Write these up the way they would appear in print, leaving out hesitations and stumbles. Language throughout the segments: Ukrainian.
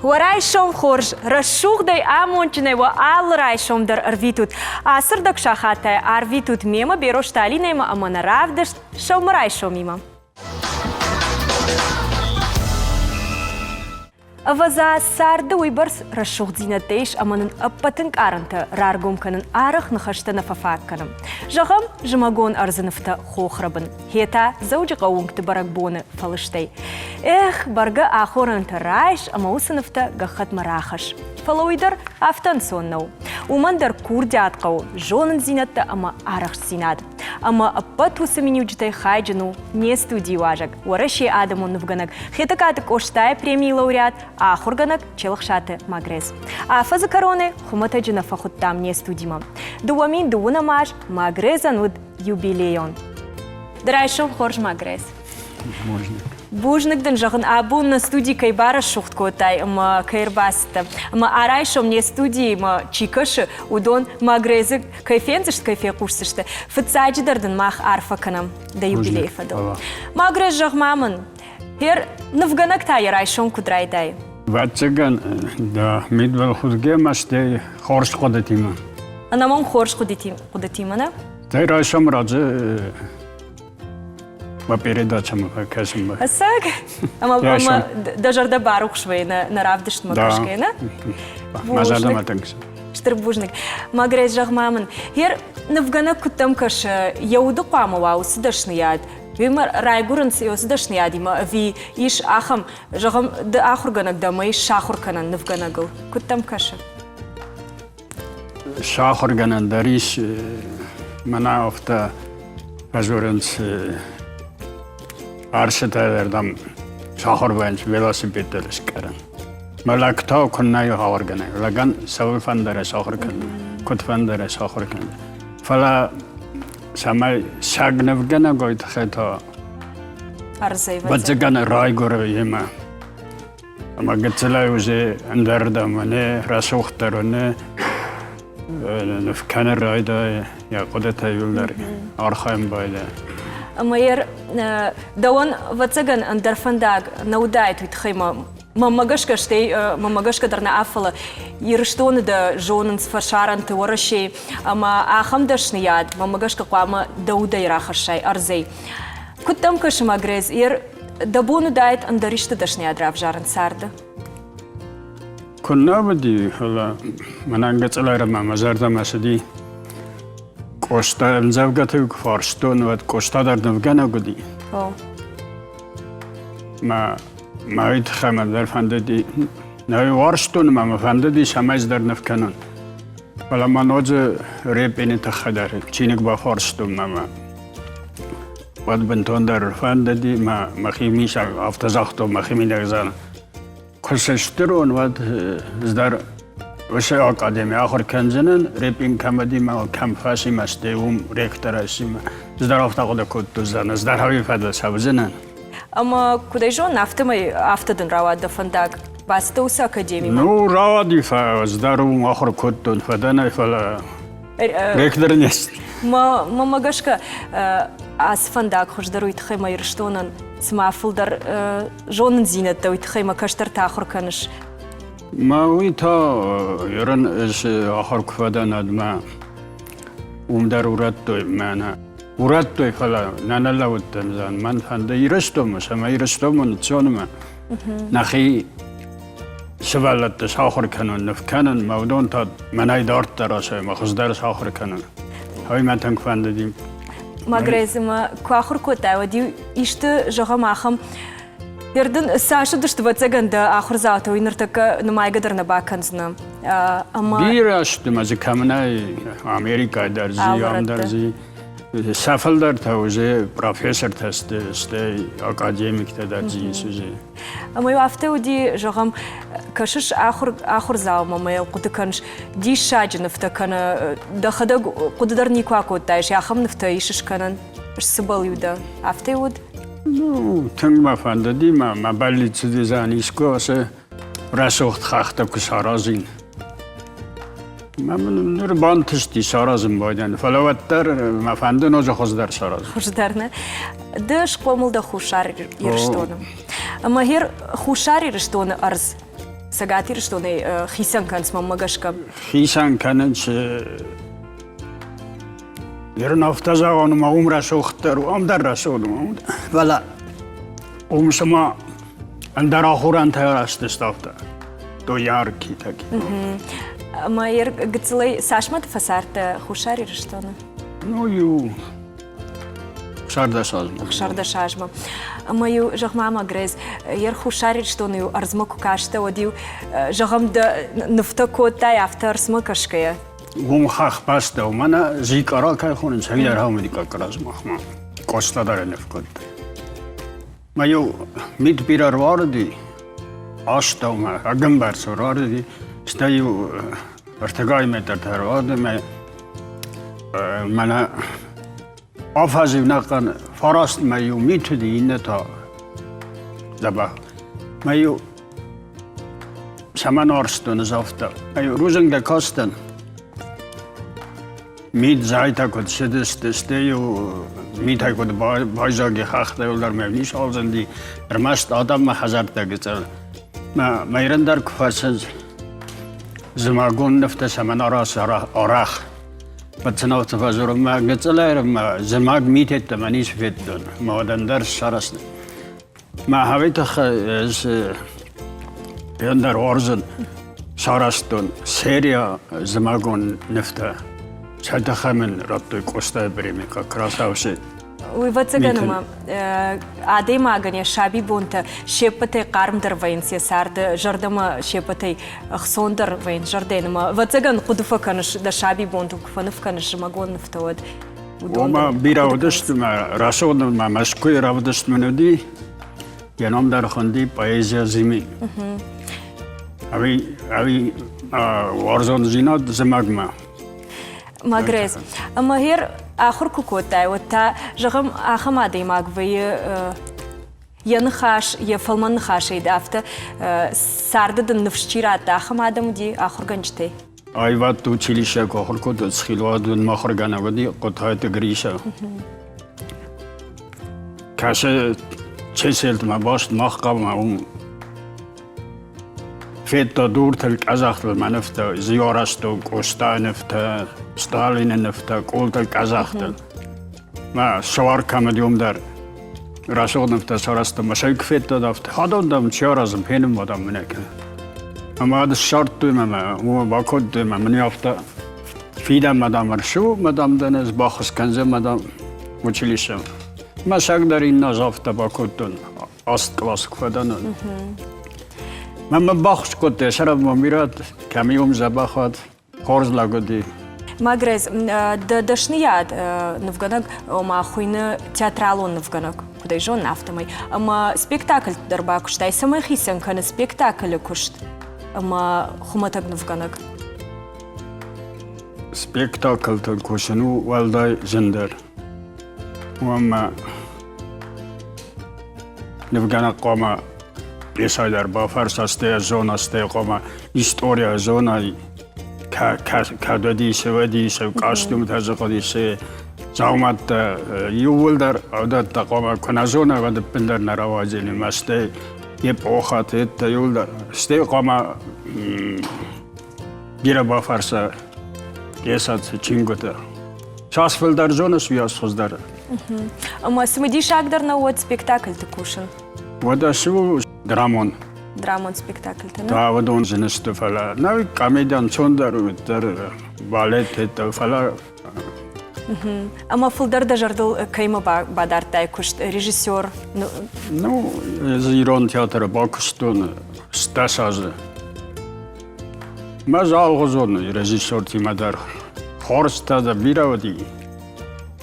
ورایشم خورش رشوق دی آمونچنه و آل رایشم در ارویتود آسر دکشاخته ارویتود میما بیروش تالی نیما اما نرافدش شوم رایشم میما. أفزا سارد ويبرس رشوق زينتيش أمانن أبتن كارنتا رارقوم كنن آرخ نخشتنا ففاك كنم جغم جماغون أرزنفتا خوخربن هيتا زوج قوونك تبرقبون فلشتي برقا آخورن ترايش أما وسنفتا غخت مراخش فلويدر أفتن سونو ومن در كورديات قو جونن زينتا أما آرخ زيناد أما أبتو سمينيو جتاي خايجنو نيستو ديواجك ورشي آدمون نفغنك هيتا كاتك أشتاي بريمي لауреат آخرگنک چلخشات ماگرز. آفز کارونه خمته جنفا خود تام نیستودیم. دوامین دوونماش ماگرزن ود یوبیلیون. درایشم خورج ماگرز. بوجنک دن جهان آبون نستودی کی بارش شخت کوتای ما کیر باست. ما آرایشم نیستودی ما چیکش ودون ماگرز کیفینزش کیفی قرصشته. فتساجی دردن ماخ عارفه کنم د یوبیلی فدو. ماگرز جه مامن. هر نفگنک تای رایشون کدرای دای. واتجان دا میدول خودگی ماشته خورش خودتیم. أنا من خورش خودتیم أنا. تای رایشم راجع و پیردا چم کشم با. هساق. أما دجرد باروخ شوي نرافدش مكشكي نا. مازال ما تنكش. شتربوجنك. ما قريت جغ مامن. هر نفگنک کتم کش یودو قام واو سدش نیاد. ویمر رایگورن سیاس داشت نیادیم وی ایش آخم جام د آخر گنگ دامای شاخر کنن نف گنگل کتم کشه شاخر گنن داریش من افتا بزرگنس عرشه دردم شاخر بینش ولاسیپید درش کردن ملکتا کننای خاور گنه لگن سوال فندر شاخر کنن کت فندر شاخر کنن فلا سامای شاگ نفگنه گوید خیتا بچگان رای گوره ما اما گتلای وزه اندردم منه رسوخت درونه نفکنه رای دای یا قدرت ایول داری آرخایم بایده اما دوان بچگان اندرفنداگ نودای توی خیمه ماماگش کدرنا افلا یرشتون د جوننس فرشارن تورشی اما آخم داشت نیاد ماماگش کقوام دودای راخشای ارزی کدام کش ماگرز دبونو دایت اندریشت داشت نیاد رافجارن سرد کننا بدی حالا من انگت علایرم مزارد مسدی کوشتا امزوگتی کفارستون و کوشتا در نفگنه گدی ما ایت خیمه در فنددی نوی وارشتون ما فنددی شمایز در نفکنن ولی من اوزه ریپ اینی تخداره چینک با فارشتون ما ود بنتون در فنددی ما مخیمیش افتزاختو مخیمی نگزانه کسشترون ود در وشه آکادمی آخر کنزنن ریپ این کمدی ما کم فاسی مسته اوم ریکتراسی ما در افتاقده کد دوزدن در هایی فدل سبزنن اما کدایجون افتادن رواد دفنداگ باستوس اکادمی نو روادی فاز دارو آخر کدون فدانه فلا ریکتر نیست ما مگش که از فنداگ خوش درویت خیمه یرشتونن سمافل در جونن زینت دویت خیمه کشتر تاخر کنش ما وی تا یرن از آخر کفدانه ما در ورد دوی منه ورد توی فلا ننلا ودن من فنده ایرستم شما ایرستم چونم نخی شوالت شاخر کنن نفکنن مودون تا منای دارت دراشه مخص در شاخر کنن های من تنگ فنده دیم ماگرز ما کاخر کوتاه و دیو ایشت جهام آخم یردن ساشو دشت بچگان د آخر زاوت و اینرتک نمایگ در نباکنزنم اما دیرشت مزه کمنای امریکا درزی آم درزی سفل در توزیع پروفسور تست اکادمیک تدریسی سوزی. اما یو افته ودی جام کشش آخر زاو مایا قد کنش دی شاج نفته کنه دخدا قد در نیکوا کوتایش یا خم نفته ایشش کنن سبال یودا افته ود. نو تنگ ما فندی ما بالی چیزی زانیسکو واسه رسوخت خاطر کشارازین. من نور بانتشتی سارازم باید فلوت در مفهوم نوچه خوش در ساراز. خوش در نه دش قومل د خوشاری رشتونم. اما هر خوشاری رشتون ارز Сагатир, что не хисан кан с мамагашка. Хисан канч Ернафтазагон ма умра шохтер амдар расулум. Вала умсама андара хуран тайрашты ставта. То ярки таки. Майер гцлей сашмат фасарта хушари что не. Ну ю шардашазм. Шардашажма. Мою жахмама грез ер хушари что не арзмаку кашта одил жахам да нафтакота автор смакашкая. Гумхах паста умана зикара кай хонин сагяр хамдика каразмахма. Костадаренев кот. Маю мид пирар варди аштаума агамбар сорарди стаю артагай метр тарвады мана афазив накан фараст маю митуди иннета заба маю саманарстун зафта маю рузенга костан мид зайта кот стаю митай кот байзаги хахта улар мевниш алзанди рмаст адам хазарта гцал майрандар кфасыз زماغون نفت سمنارا سرا أراخ بتسنوت فازور ما قتلا ما زماغ ميتة تمانيس فيدون ما ودندر سرسن ما هويت خ يندر ورزن سرستون سيريا زماغون نفتا شايتها من ربطي كوستا بريمي كراساوسي ويفاتسجنما عادي ما غني شابي بونت شيبتي قارم درفين سارد جردما شيبتي خسوندر وين جردينما واتسجن قدفة كانش دا شابي بونت وكفنف كانش ماغون نفتود وما بيراودشت ما راسود ما مشكوي راودشت منودي ينام در خندي بايزيا زيمي أبي وارزون زينات زماغما ماغريز اما هير آخر كوكوتا وتا جغم آخم عادي ماغوي ينخاش يفلمن نخاش يدافت سارد دن نفشيرات آخم عادم دي آخر گنجتي أيوات تو تشيليشا كوخر كود تسخيلوات دون مخر غانا ودي قطعة تغريشا كاشا تشيسيلت ما باشت مخقب ما فيتا دور تلك أزاخت المنفتا زيارستو كوستا نفتا ستالين نفتا كول تلك أزاخت ما شوار كامديوم دار راسود نفتا سارست ما شايك فيتا دافت هادون دام تشارزم بينم ودام منك أما هذا الشرط ما هو باكود ما من يافتا فيدا مدام رشو مدام دنز باخس كنزه مدام وچليشم ما شاكدر إن نزافتا باكودون أست كلاس كفدانون من باخش كنت شرب مميرات كم يوم زباخات خورز لاغودي ماغريز دشنياد نفغنك وما خوينا театралон نفغنك куда жон нафтамай ама спектакль дарба куштай самай хисен кана спектакль кушт ама хуматаг нфганак спектакль тал кушну валдай зендер وما نفغنك قوما بيسايدر بافرس استي زونا استي قوما история зона كادودي سوادي سو كاستوم تازقدي سي زعمت يولدر عدد قوما كنا زونا ود بندر نراواجيني ماستي يبوخات يولدر استي قوما بيرا بافرس يسات چينگوتا شاسفلدر زونا سوياس خزدر اما سمدي شاكدر نود спектакль تكوشن ودا شو درامون спектакль тана да водон зенесто фала нави комедиан чондар утер балет фала ама фулдар да жардыл кайма бадартай кушт режиссер ну зирон театр бакстон стасаз мазалгозон режиссер тимадар хорста да биравди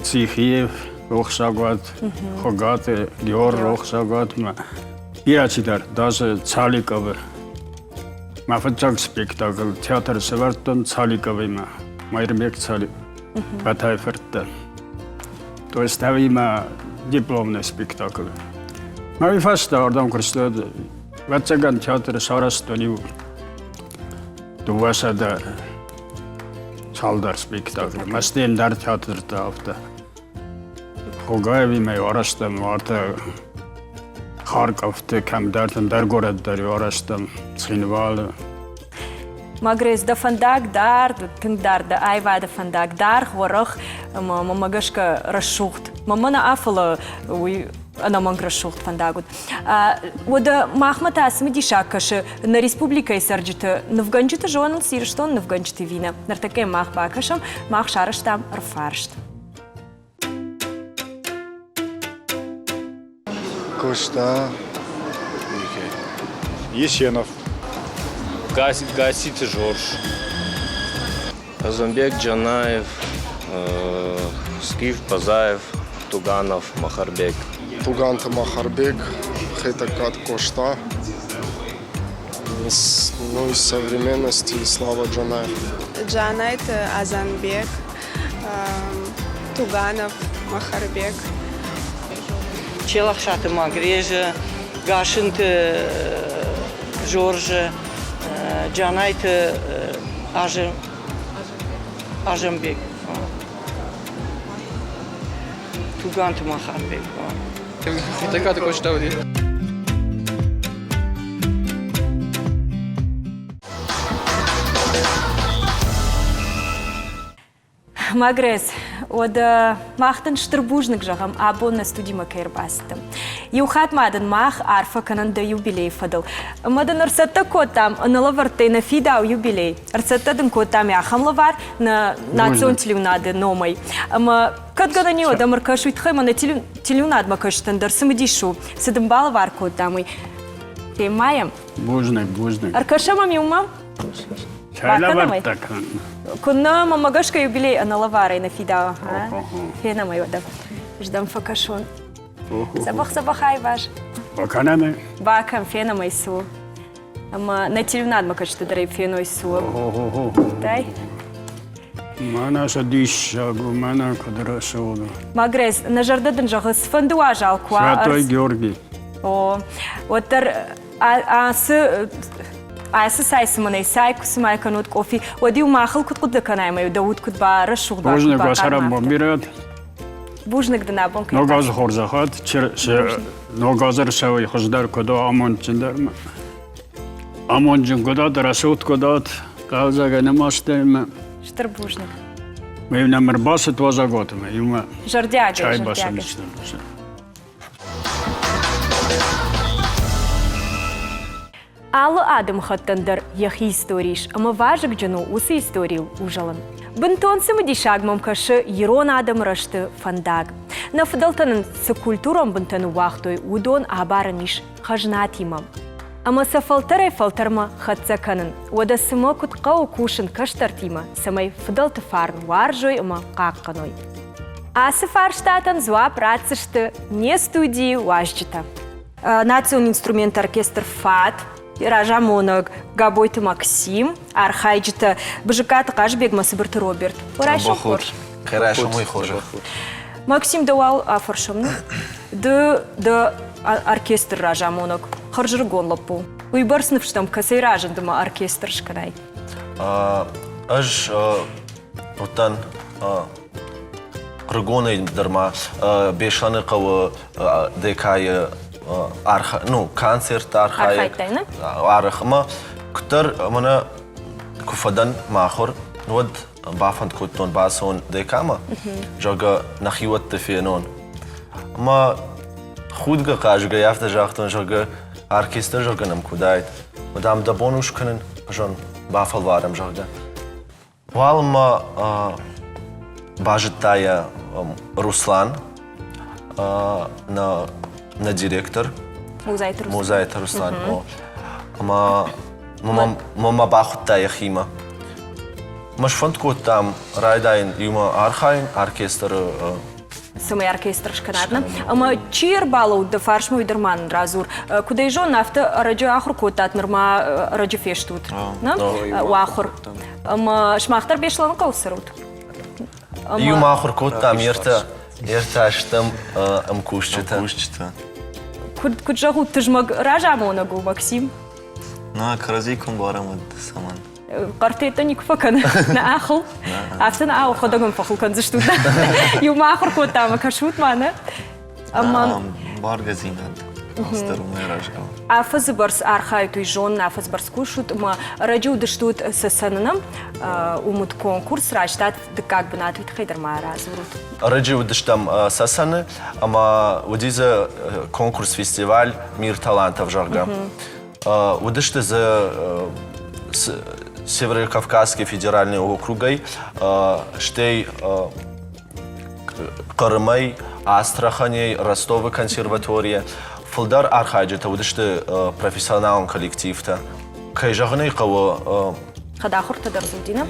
цихиев рохсагат хогат геор рохсагат ма Ирачидар, даже Цаликовы. Мафачак спектакль, театр Севертон Цаликовый, Майрмек Цалик, Батайферта. То есть там има дипломный спектакль. Мы фаста ордам курстад, ватсаган театр Сарастони, Дувасада Салдар спектакль. Мастен дар театр тафта. Хогаеви май орастам варта Харков кем дартен در город در یارستم سینوال Magres de fandag dar, de tindar de aiva de fandag dar, horach, magashka rashucht. Mamana afala, we anamang rashucht fandagut. Oda Mahmat Asmi dishakash, na Республика Isarjita, Nuvganjita Joanal Sirston, Nuvganjita Vina, Nartake Mach Bakasham, Mach Sharashtam, Rafarsht. Кошта, Есенов, Гасит Жорж, Азамбек Джанаев, Скиф Пазаев, Туганов, Махарбек. Туганта Махарбек, Хетакат Кошта. Ну, из современности Слава Джанаев. Джанайт Азамбек, Туганов, Махарбек. Челахшаты Магрежа, Гашинт Жоржа, Джанайт Ажамбек, Тугант Махарбек. Така також ставлю. Magres, od machten Strbužnik žaham abo na studi Maker bastem. Juhat maden mach arfa kanan da jubilej fadal. Maden arsata kotam analavarte na fidao jubilej. Arsata den kotam jaham lavar na nацион телюнады номой. Ама кад гана не ода маркашу итхайма на телюнад макаштан дар самедишу. Седем балавар котамой. Те маям. بوزنك Аркаша мама. شايلا بتك كنا ماماغاشكا يوبيلي أنا لافاري نفيدا فينا ما يودا جدام فكاشون صباح هاي باش وكانامي باكم فينا ما يسوى أما نتيلوناد ما كاش تدري فينا يسوى تاي ما أنا سديش ما أنا قدر أسوده ماغريز نجردن جاغس فندوا جالكوا Святой Георгий о وتر Айсай منای سعی کسی مای کنود کافی و دیو ماخل کد قد کنای مایو داود کد بار شغل بار بوزنك وسرم بميرات بوزنك دنابون کنی نوغاز خورزخات نوغازر سوی خزدار کدا آمون چندر آمون جن کدا درسوت کدات قاوزاگ نماسته شتر بوزنك ми номер басет ваза готме има жардяга чай жардяга басалистен Алло Адам хаттандар яхи историш, ама важак джану усы историл ужалан. Бентон самадишаг мамкашы Ерон Адам рашты фандаг. На фадалтанын с культуром бентану вахтой удон абараниш хажнатимам. Ама са фалтарай фалтарма хатсаканын. Ода сыма кутқау кушын каштартима, самай фадалты фарн варжой ама какканой. Асы фарштатан зуа працышты не студии важджита. Национ инструмент оркестр ФАТ, Ражамонок, Габойты Максим, Архайджита, Бжикат Кашбек, Масыбырты Роберт. Урайшо хор. Хорошо, мой хор. Максим давал афаршамны. Да оркестр Ражамонок. Харжыргон лапу. Уйбарснов штам касай ражан дома оркестр шкарай. Аж утан ргоны дарма бешаны кау декай концерт Архайтайна? Архама, ктар мана куфадан махор, нод бафанд кутон басон декама, жага нахиват тефенон. Ма худга кажга яфта жахтон жага оркестр жага нам кудайт. Мадам дабонуш канен жон бафал варам жага. Валма бажитая Руслан на директор. Музайт Руслан. Мама бахутта яхима. Маш фонд кот там райдайн юма архайн оркестр. Самый оркестр шканадна. Ама чир балу да фаршму и дерман разур. Куда и жон нафта радио ахур котат норма радио фештут. Уахур. Ама шмахтар бешлан каусарут. Юма ахур кот там ерта аштам амкушчита. Куд жагу ты ж мог ражамонагу Максим. На кразиком барамад саман. Картета ник факан на ахл. Афтан ау ходагам фахл кан заштуда. Юма ахур котам кашут мана. Ама баргазинад. Астарумай рашгал. Афаз барс архай туй жон, афаз барс кушут, ма раджу дыштут сасананам, умут конкурс, раштат, да как бы на твит хейдер мара зурут. Рыджи удыштам сасаны, ама удиза конкурс-фестиваль «Мир талантов» жарга. Удышты за Северо-Кавказский федеральный округой, штей Карымай, Астрахани, Ростовы консерватория. Фулдар архайджета удышты профессионалный коллектив-то. Кайжаганы кого Хадахур тадарзудина.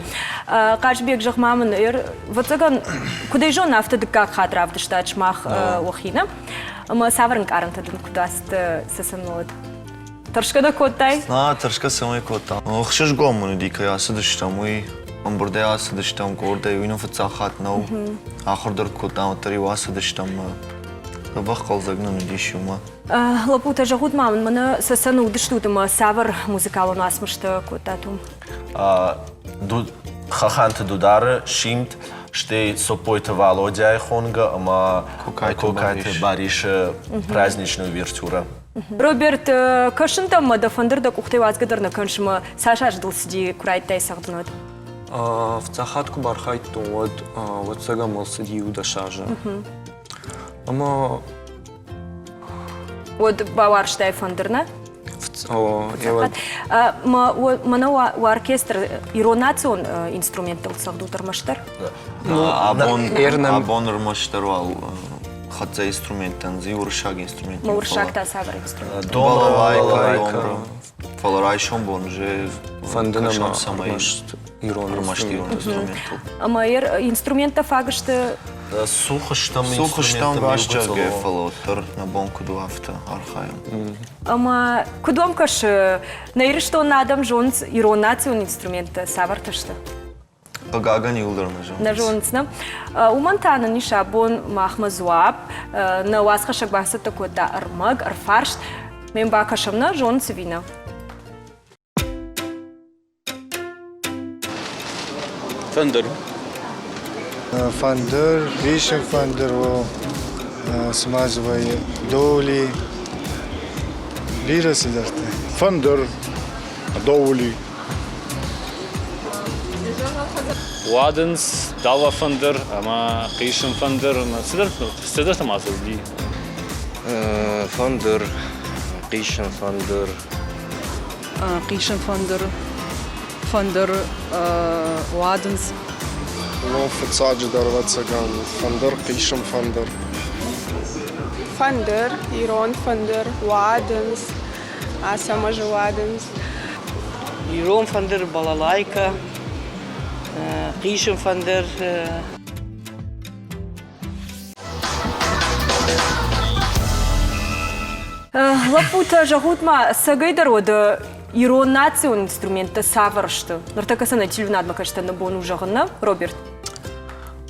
Кажбек жахмамын вот заган куда жон нафта дыка хадрав дыштач мах охина. Ама саврын карантадын кудаст сасанот. Торшкада коттай? Торшка самой кота. Хшиш гомуны дика я сидыштам, уй амбурде я сидыштам, горде уйну фацахат нау. Ахордар котам, тари ва сидыштам. Лабах қалзагнан дишума. Лапута жагут мамын, мана сасану дыштутыма савр музыкалу насмышты котатум. Хаханты дудары, шимт, штей сопойта Володя Хонга, ама кокайты бариша праздничная увертюра. Роберт, кашынтам ма да фандырда кухтай вазгадырна каншыма Саша ждал сиди курайттай сагдынот. В цахатку бархайтун вот сега мол сиди удашажа. Ама Вот баварштай фандырна? Мана у оркестр иронацион инструментал сагдутар маштар? Абон рмаштарвал хатса инструментан, зи уршаг инструментан. Ма уршаг та савр инструмент. Балалайка, фаларай шомбон, же фандынама ирон инструментал. Ама инструмента фагышты Сухаштам башчаге фалотар на бонку дуафта архаем. Ама кудом каш наирышто надам жонц иронацион инструмента саварташты? Гаган юлдырна жонц. На жонцна. Умантана ниша бон махма зуаб, на уасхашак бахса такой да армаг, арфаршт, мен бакашамна жонц вина. Фендер. Фандер, Вишен Фандер, смазывая доли. Лира сидерте. Фандер, доли. Ваденс, Дава Фандер, ама Кейшен Фандер, сидерте масыз ди. Фандер, Кейшен Фандер. Кейшен Фандер, Ваденс. Ну, фацаджи дарва цаган. Фандер, Кишем Фандер. Фандер, Ирон Фандер, Ваденс, Асамажи Ваденс. Ирон Фандер, балалайка. Кейшен Фандер. Лапута жагутма сагайдар ода иронацион инструмента саваршты. Нартакаса на тилюнадма кашта на бону жагынна, Роберт.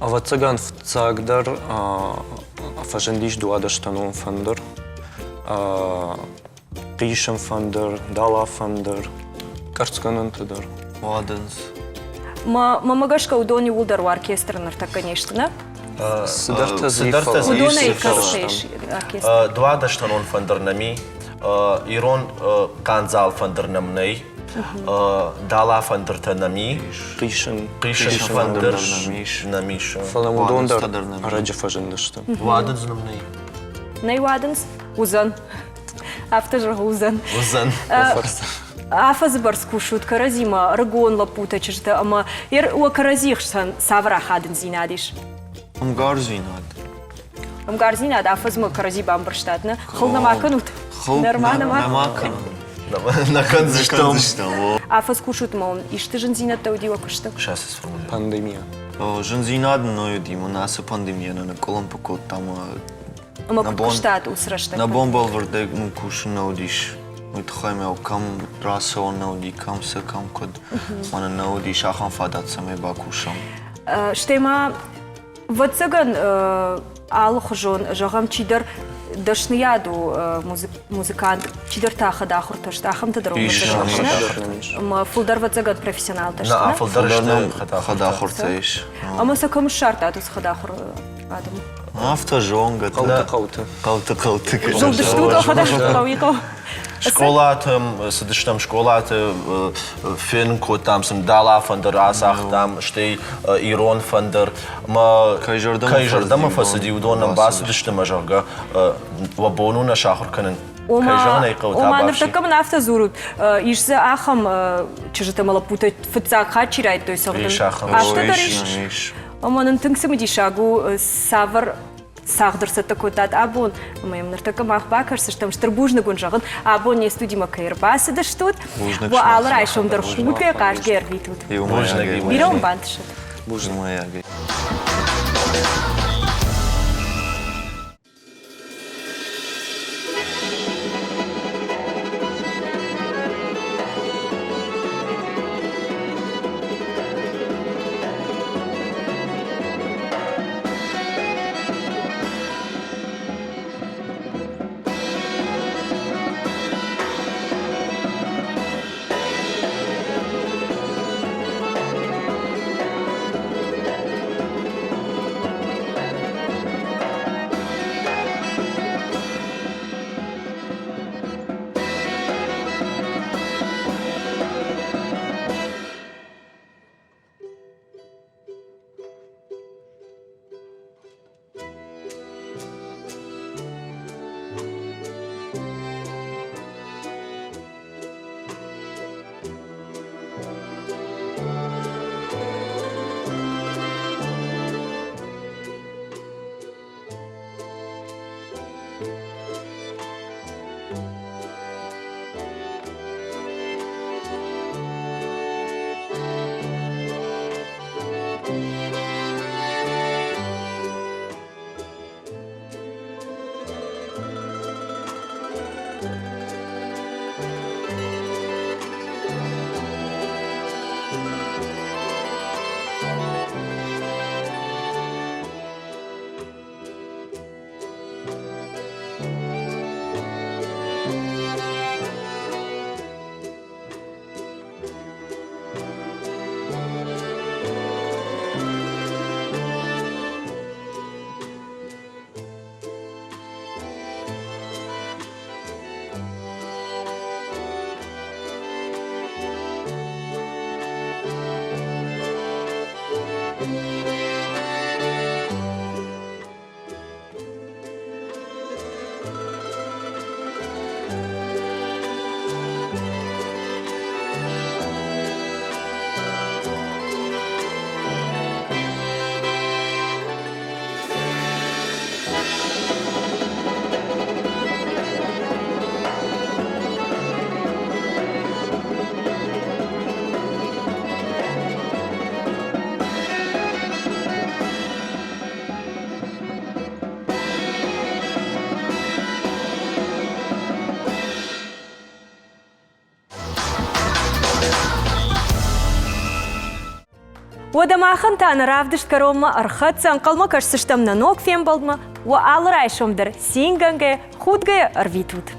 А вот цаган в цагдар фажендиш дуадаштанун Фандер. Кейшен Фандер, Дала Фандер. Карцканан тадар. Ваденс. Мамагашка удони улдар у оркестра нартак, конечно, да? Сидерте Удона и каршеш оркестр. Два даштанон фандернами, Ирон канзал фандернамней, Дала фандертанами, Кейшен фандернамиш. Фаламудондар раджа фажендашта. Ваденс намней. Ней Ваденс? Узан. Автожа узан. Узан. Афаз барску шутка разима, рагон лапута чешта, ама у каразихшсан савра хаден зинадиш. Амгарзинад. Амгарзинад, афаз ма карази бамбарштатна. Холна маканут. Нормально маканут. Накан заштам. Афаз кушут ма он ишты жензинат таудила кашта. Сейчас сформулирую. Пандемия. Жензинад ною дима, наса пандемия на колом покот там. Ама куштат усрашта. На бомбал върде му кушен наудиш. Mit Heimel kam Rason naudi kam se kam kod mana naudi shahan fadat same bakusham. Штема вот цаган алхжон жагам чидер дашнияду музыкант чидер таха дахур ташта хам тадром ма фулдар вот цаган профессионал ташта. На фулдар хадахур таш. Ама сакам шарта тус хадахур адам. After Jonga. Qawta. Жылдыштут охадаш лауико. Школатым, сидиштам школаты, фин котамсым дала фандер асахтам, штей Ирон фандер, ма кайжардама фасиди удонам басидиштам ажага, вабону на шахр канен. Ома нефтакам нафта зурут. Ишзе ахам чижете малапута фыца хачирайт той согдым. Ашта дариш. Ома нантыңсым дишагу савар сагдырса такотат абон. Моим нартакам ахбакар сыштам штырбужны гунжагын. Абон не студима кайрбасы даштут. Во алрай шомдар хуте кашгер витут. Биром бантшат. Бужна моя. ودماخن تانا رافدشت كروما أرخد سنقلما كشتشتمنا نوك فين بلدما وآل رايشوم در سينغنغي خودغي أرفيتود.